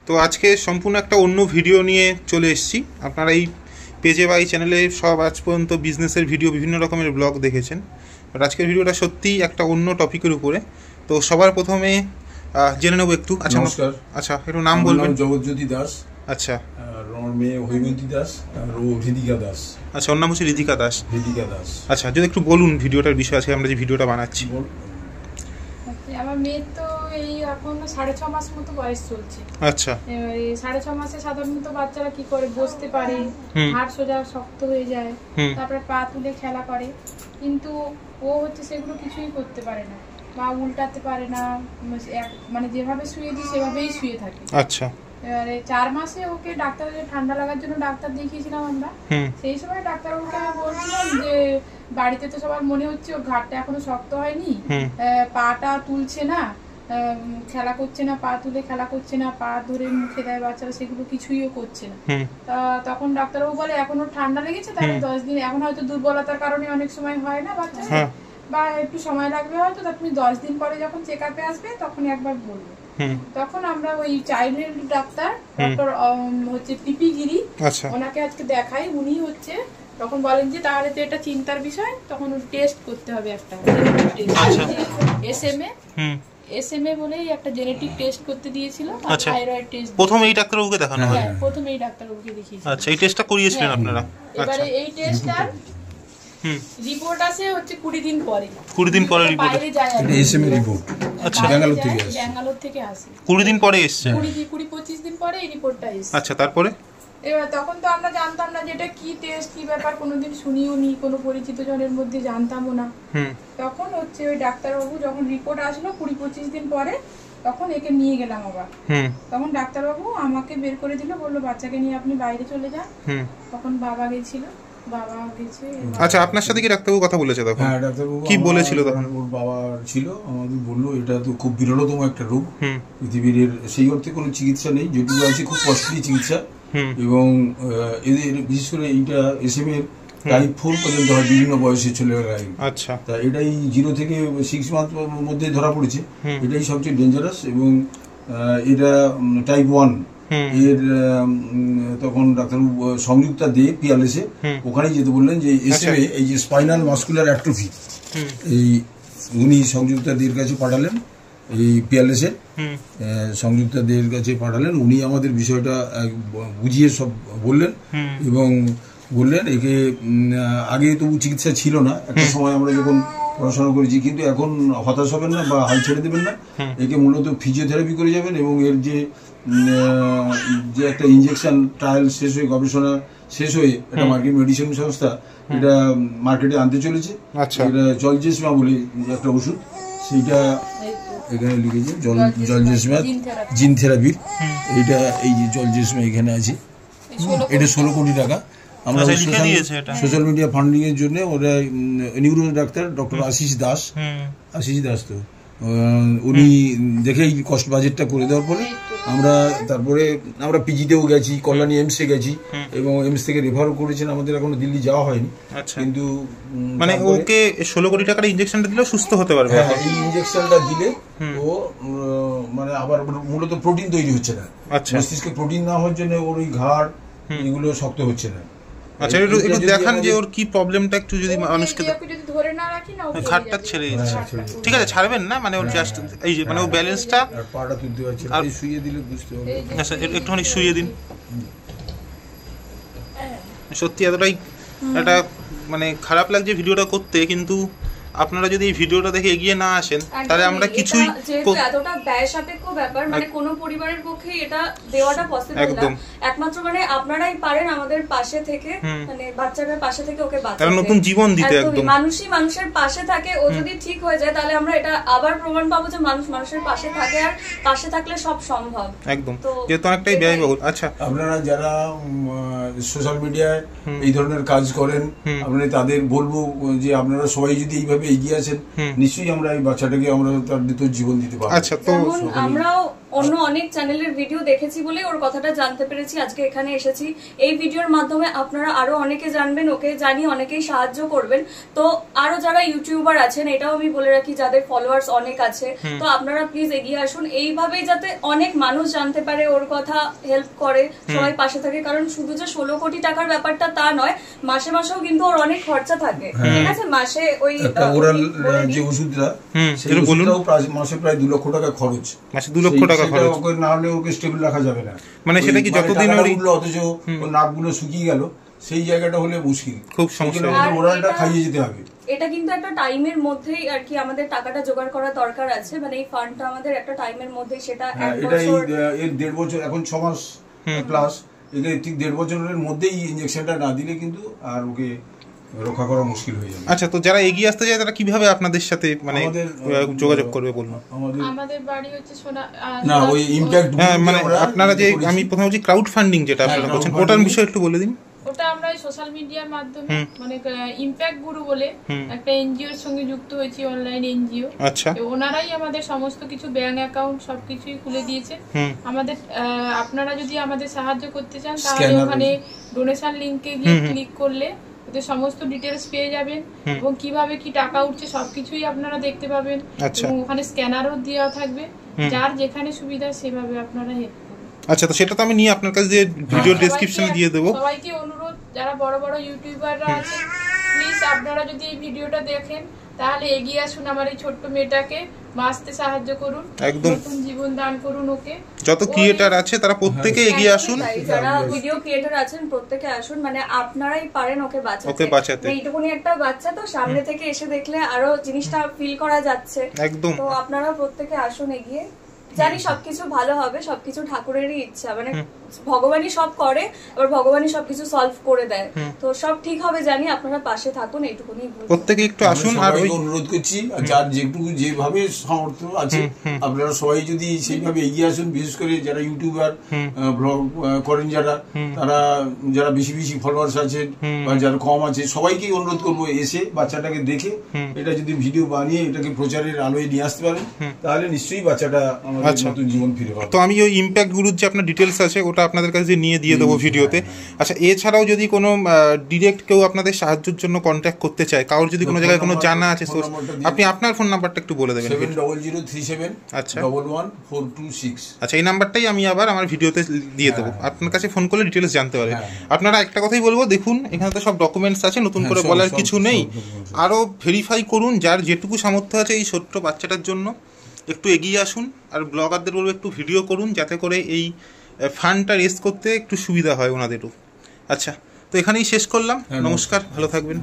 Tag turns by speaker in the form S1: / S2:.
S1: তো আজকে সম্পূর্ণ একটা অন্য ভিডিও নিয়ে চলে এসেছি। আপনারা এই পেজে বা এই চ্যানেলে সব আজ পর্যন্ত বিজনেসের ভিডিও, বিভিন্ন রকমের ব্লগ দেখেছেন, বাট আজকের ভিডিওটা সত্যিই একটা অন্য টপিকের উপরে। তো সবার প্রথমে জেনে নেবো একটু। আচ্ছা
S2: নমস্কার।
S1: আচ্ছা একটু নাম বলবেন।
S2: জগৎজ্যোতি দাস।
S1: আচ্ছা।
S2: আমার মেয়ে হৈমন্তী দাস আর ও হৃদিকা দাস।
S1: আচ্ছা, ওর নাম হচ্ছে হৃদিকা দাস।
S2: হৃদিকা দাস।
S1: আচ্ছা, যদি একটু বলুন ভিডিওটার বিষয় আছে, আমরা যে ভিডিওটা বানাচ্ছি।
S3: আমার মেয়ের তো এই এখন 6.5 মাস মতো বয়স চলছে।
S1: আচ্ছা।
S3: এই 6.5 মাসে সাধারণত বাচ্চারা কি করে, বসতে পারে, হাড় সোজা শক্ত হয়ে যায়, তারপরে পা তুলে খেলা করে, কিন্তু ও হচ্ছে সেগুলো কিছুই করতে পারে না, বা উল্টাতে পারে না, মানে যেভাবে শুয়ে দিই সেভাবেই শুয়ে থাকে।
S1: আচ্ছা।
S3: এবারে 4 মাসে ওকে ডাক্তারের ঠান্ডা লাগার জন্য ডাক্তার দেখিয়েছিলাম আমরা। সেই সময় ডাক্তারবাবুকে আমি বলছিলাম যে বাড়িতে তো সবার মনে হচ্ছে ওর ঘাড়টা এখনো শক্ত হয়নি, পাটা তুলছে না, খেলা করছে না, পা তুলে খেলা করছে না, পা ধরে মুখে দেয় বাচ্চারা, সেগুলো কিছুই ও করছে না। তখন ডাক্তারবাবু বলে এখন ওর ঠান্ডা লেগেছে, তাহলে 10 দিন, এখন হয়তো দুর্বলতার কারণে অনেক সময় হয় না বাচ্চাদের, বা একটু সময় লাগবে হয়তো, তুমি 10 দিন পরে যখন চেক আপে আসবে তখন একবার বলবে। তখন আমরা ওই চাইল্ড ডাক্তার ডক্টর হচ্ছে পিপি গিরি, ওনাকে আজকে দেখাই। উনি হচ্ছে তখন বলেন যে তাহলে তো এটা চিন্তার বিষয়, তখন টেস্ট করতে হবে একটা এসএমএ বলেই একটা জেনেটিক টেস্ট করতে দিয়েছিল, থাইরয়েড টেস্ট।
S1: প্রথমে এই ডাক্তারবাবুকে দেখানো হয়?
S3: হ্যাঁ, প্রথমে এই ডাক্তারবাবুকে দেখিয়েছি।
S1: আচ্ছা, এই টেস্টটা করিয়েছিলেন আপনারা?
S3: এবারে এই টেস্টটার রিপোর্ট আসে হচ্ছে 20 দিন পরে।
S1: 20 দিন পরে রিপোর্ট?
S3: বাইরে যায়
S2: এটা এসএমএ রিপোর্ট।
S3: আচ্ছা, ব্যাঙ্গালোর থেকে আসে।
S1: 20 দিন পরে এসেছে?
S3: 20-25 দিন পরে এই রিপোর্টটা এসেছে।
S1: আচ্ছা, তারপরে?
S3: এবার তখন তো আমরা জানতাম না যে এটা কি টেস্ট, কি ব্যাপার, কোনোদিন শুনিও নি, কোনো পরিচিত জনের মধ্যে জানতামও না। তখন হচ্ছে ওই ডাক্তারবাবু যখন রিপোর্ট আসলো 20-25 দিন পরে, তখন একে নিয়ে গেলাম আবার। তখন ডাক্তারবাবু আমাকে বের করে দিল, বললো বাচ্চাকে নিয়ে আপনি বাইরে চলে যান। তখন বাবা গেছিল, বাবা গেছে।
S1: আচ্ছা, আপনার সাথে কি ডাক্তারবাবু কথা বলেছে তখন?
S2: হ্যাঁ, ডাক্তারবাবু
S1: কি বলেছিল তখন?
S2: ওর বাবা ছিল, আমাদের বললো এটা তো খুব বিরলতম একটা রোগ, পৃথিবীর সেই অর্থে কোনো চিকিৎসা নেই, যেটুকু আছে খুব কস্টলি চিকিৎসা, এবং এদের বিশেষ করে এইটা এসএম এর টাইপ 4 পর্যন্ত হয় বিভিন্ন বয়সে ছেলেরা।
S1: আচ্ছা।
S2: তা এটাই 0 থেকে 6 মাস মধ্যে ধরা পড়েছে, এটাই সবচেয়ে ডেঞ্জারাস, এবং এটা টাইপ 1 এর। তখন ডাক্তার সংযুক্তা দে পিয়ালেসে ওখানেই যেতে বললেন যে এসএমএ, এই যে স্পাইনাল মাসকুলার অ্যাট্রোফি, এই উনি সংযুক্তা দের কাছে পাঠালেন, এই পিয়ালেসের সংযুক্তা দের কাছে পাঠালেন। উনি আমাদের বিষয়টা বুঝিয়ে সব বললেন, এবং বললেন একে আগে তবু চিকিৎসা ছিল না, একটা সময় আমরা যখন পড়াশোনা করেছি, কিন্তু এখন হতাশ হবেন না বা হাল ছেড়ে দেবেন না, একে মূলত ফিজিওথেরাপি করে যাবেন, এবং এর যে একটা ইনজেকশন ট্রায়াল শেষ হয়ে, গবেষণা শেষ হয়ে, একটা মার্কেট মেডিসিন সংস্থা এটা মার্কেটে আনতে চলেছে। এটা জলজেসমা বলে একটা ওষুধ, সেইটা এখানে লিখেছে জলজেসমা জিন থেরাপির। এইটা এই যে জলজেসমা এখানে আছে, এটা 16 কোটি টাকা। আমরা সোশ্যাল মিডিয়া ফান্ডিং এর জন্য ওরা নিউরো ডাক্তার ডক্টর আশিস দাস তো উনি দেখেই কস্ট বাজেটটা করে দেওয়ার পরে তারপরে আমরা পিজিতেও গেছি, কল্যাণী এমসে গেছি, এবং এমস থেকে রেফারও করেছেন, আমাদের এখনো দিল্লি যাওয়া হয়নি। কিন্তু
S1: মানে ওকে 16 কোটি টাকার ইনজেকশনটা দিলে সুস্থ হতে পারবে?
S2: হ্যাঁ, এই ইনজেকশনটা দিলে ও মানে আবার মূলত প্রোটিন তৈরি হচ্ছে না, মস্তিষ্কে প্রোটিন না হওয়ার জন্য ওর ওই ঘাড় এগুলো শক্ত হচ্ছে না।
S1: আচ্ছা, একটু দেখান যে ওর কি প্রবলেমটা, একটু যদি মানুষকে
S3: ধরে না রাখি না,
S1: ঘাটটা ছেড়ে যাচ্ছে। ঠিক আছে, ছাড়বেন না, মানে ওর জাস্ট এই যে মানে ও ব্যালেন্সটা,
S2: পাটা তুলতে পারছে না, এই শুইয়ে দিলে বুঝতে হবে।
S1: আচ্ছা, একটুখানি শুইয়ে দিন। সত্যি এতটাই একটা মানে খারাপ লাগছে ভিডিওটা করতে, কিন্তু আপনারা যদি এই ভিডিওটা দেখে এগিয়ে না আসেন, তাহলে আমরা কিছুই,
S4: এতটা ব্যয় সাপেক্ষ ব্যাপার, মানে কোনো পরিবারের পক্ষে এটা দেওয়াটা পসিবল না, একমাত্র মানে আপনারাই পারেন আমাদের পাশে থেকে, মানে বাচ্চাটার পাশে থেকে ওকে বাঁচাতে,
S1: নতুন জীবন দিতে। একদম
S4: মানুষই মানুষের পাশে থাকে, ও যদি ঠিক হয়ে যায় তাহলে আমরা এটা আবার প্রমাণ পাবো যে মানুষ মানুষের পাশে থাকে, আর পাশে থাকলে সব সম্ভব।
S1: একদম, যেহেতু অনেকটাই ব্যয়বহুল। আচ্ছা,
S2: আপনারা যারা সোশ্যাল মিডিয়ায় এই ধরনের কাজ করেন, আপনারা তাদের বলবো যে আপনারা সবাই যদি এইভাবে এগিয়ে আসেন, নিশ্চয়ই আমরা এই বাচ্চাটাকে আমরা তার দ্বিতীয় জীবন দিতে পারবো।
S1: আচ্ছা, তো
S4: আমরাও অন্য অনেক চ্যানেলের ভিডিও দেখেছি বলে ওর কথাটা জানতে পেরেছি, আজকে এখানে এসেছি। এই ভিডিওর মাধ্যমে আপনারা আরো অনেকে জানবেন, ওকে জানি অনেকেই সাহায্য করবেন। তো আরো যারা ইউটিউবার আছেন, এটাও আমি বলে রাখি, যাদের ফলোয়ার্স অনেক আছে, তো আপনারা প্লিজ এগিয়ে আসুন। এইভাবেই যাতে অনেক মানুষ জানতে পারে, ওর কথা হেল্প করে, সবাই পাশে থাকে। কারণ শুধু যে 16 কোটি টাকার ব্যাপারটা তা নয়, মাসে মাসেও কিন্তু ওর অনেক খরচা থাকে, ঠিক আছে? মাসে ওই
S2: ওরাল যে ওষুধটা, সেই ওষুধটাও মাসে প্রায় 2 লক্ষ টাকা খরচ,
S1: মাসে 2 লক্ষ টাকা খরচ।
S2: ওকে না হলে ওকে স্টেবল রাখা যাবে না।
S1: মানে সেটা কি যতদিন
S2: অথচ ওর নাকগুলো শুকিয়ে গেল, সেই জায়গাটা হলে মুশকিল,
S1: খুব সমস্যা।
S2: ওরালটা খাইয়ে যেতে হবে।
S4: এটা কিন্তু একটা টাইমের মধ্যেই আর কি আমাদের টাকাটা জোগাড় করা দরকার আছে, মানে এই ফান্ডটা আমাদের একটা টাইমের মধ্যেই, সেটা
S2: এটা এর 1.5 বছর, এখন 6 মাস প্লাস, এটা ঠিক 1.5 বছরের মধ্যেই ইনজেকশনটা না দিলে কিন্তু আর ওকে রক্ষা করা মুশকিল হয়ে যাবে।
S1: আচ্ছা, তো যারা এগিয়ে আসতে চায় তারা কিভাবে আপনাদের সাথে মানে যোগাযোগ করবে বলুন?
S3: আমাদের বাড়ি হচ্ছে
S2: না ওই ইমপ্যাক্ট,
S1: মানে আপনারা যে, আমি প্রথমে বলছি ক্রাউড ফান্ডিং যেটা আপনারা করছেন, ওটার বিষয়ে একটু বলে দিন।
S3: ওটা আমরা সোশ্যাল মিডিয়ার মাধ্যমে, মানে ইমপ্যাক্ট গুরু বলে একটা এনজিওর সঙ্গে যুক্ত হয়েছি, অনলাইন এনজিও।
S1: আচ্ছা,
S3: ওনারাই আমাদের সমস্ত কিছু ব্যাংক অ্যাকাউন্ট সবকিছুই খুলে দিয়েছে আমাদের। আপনারা যদি আমাদের সাহায্য করতে চান তাহলে ওখানে ডোনেশন লিংকে গিয়ে ক্লিক করলে ওদের সমস্ত ডিটেলস পেয়ে যাবেন, এবং কিভাবে কি টাকা উঠছে সবকিছুই আপনারা দেখতে পাবেন। এবং ওখানে স্ক্যানারও দেওয়া থাকবে, যার যেখানে সুবিধা সেভাবে আপনারা হেল্প করবেন।
S1: আচ্ছা, তো সেটা তো আমি নিয়ে আপনার কাছে যে ভিডিও ডেসক্রিপশনে দিয়ে দেবো।
S3: সবাইকে অনুরোধ, যারা বড় বড় ইউটিউবাররা আছে, প্লিজ আপনারা যদি এই ভিডিওটা দেখেন তাহলে এগিয়ে আসুন, আমার এই ছোট্ট মেয়েটাকে বাঁচতে সাহায্য করুন, একদম নতুন জীবন দান করুন ওকে।
S1: যত ক্রিয়েটর আছে তারা প্রত্যেকে এগিয়ে আসুন,
S4: যারা ভিডিও ক্রিয়েটর আছেন প্রত্যেকে আসুন, মানে আপনারাই পারেন ওকে বাঁচাতে। এইটুকুনি একটা বাচ্চা তো, সামনে থেকে এসে দেখলে আরো জিনিসটা ফিল করা যাচ্ছে, একদম। তো আপনারা প্রত্যেকে আসুন এগিয়ে। জানি সবকিছু ভালো হবে, সবকিছু ঠাকুরেরই ইচ্ছা, মানে ভগবানই সব করে, আবার ভগবানই সবকিছু সলভ করে দেয়, তো সব ঠিক হবে জানি। আপনারা পাশে থাকুন, এইটুকুনি
S1: প্রত্যেকে একটু আসুন। আর
S2: অনুরোধ করছি, যার যেটুকু যেভাবে সামর্থ্য আছে আপনারা সবাই যদি সেইভাবে এগিয়ে আসুন, বিশেষ করে যারা ইউটিউবার ব্লগ করেন, তারা যারা বেশি বেশি ফলোয়ার্স আছে বা যারা কম আছে, সবাইকেই অনুরোধ করবো এসে বাচ্চাটাকে দেখে এটা যদি ভিডিও বানিয়ে এটাকে প্রচারের আলোয় নিয়ে আসতে পারেন, তাহলে নিশ্চয়ই বাচ্চাটা আমাদের নতুন জীবন ফিরে পাবে।
S1: তো আমি ওই ইমপ্যাক্ট গুরুর যে আপনার ডিটেলস আছে ওটা আপনাদের কাছে নিয়ে দিয়ে দেবো ভিডিওতে। আচ্ছা, এছাড়াও যদি কোনো ডিরেক্ট কেউ আপনাদের সাহায্যের জন্য কন্ট্যাক্ট করতে চায়, কারোর যদি কোনো জায়গায় কোনো জানা আছে, আপনি আপনার ফোন নাম্বারটা একটু বলে দেবেন।
S2: 7003711426।
S1: আচ্ছা, এই নাম্বারটাই আমি আবার আমার ভিডিওতে দিয়ে দেবো, আপনার কাছে ফোন করলে ডিটেলস জানতে পারে। আপনারা একটা কথাই বলবো, দেখুন এখানে তো সব ডকুমেন্টস আছে, নতুন করে বলার কিছু নেই। আরও ভেরিফাই করুন, যার যেটুকু সামর্থ্য আছে এই ছোট্ট বাচ্চাটার জন্য একটু এগিয়ে আসুন। আর ব্লগারদের বলবো একটু ভিডিও করুন, যাতে করে এই ফান্ডটা রেজ করতে একটু সুবিধা হয় ওনাদেরও। আচ্ছা, তো এখানেই শেষ করলাম। নমস্কার, ভালো থাকবেন।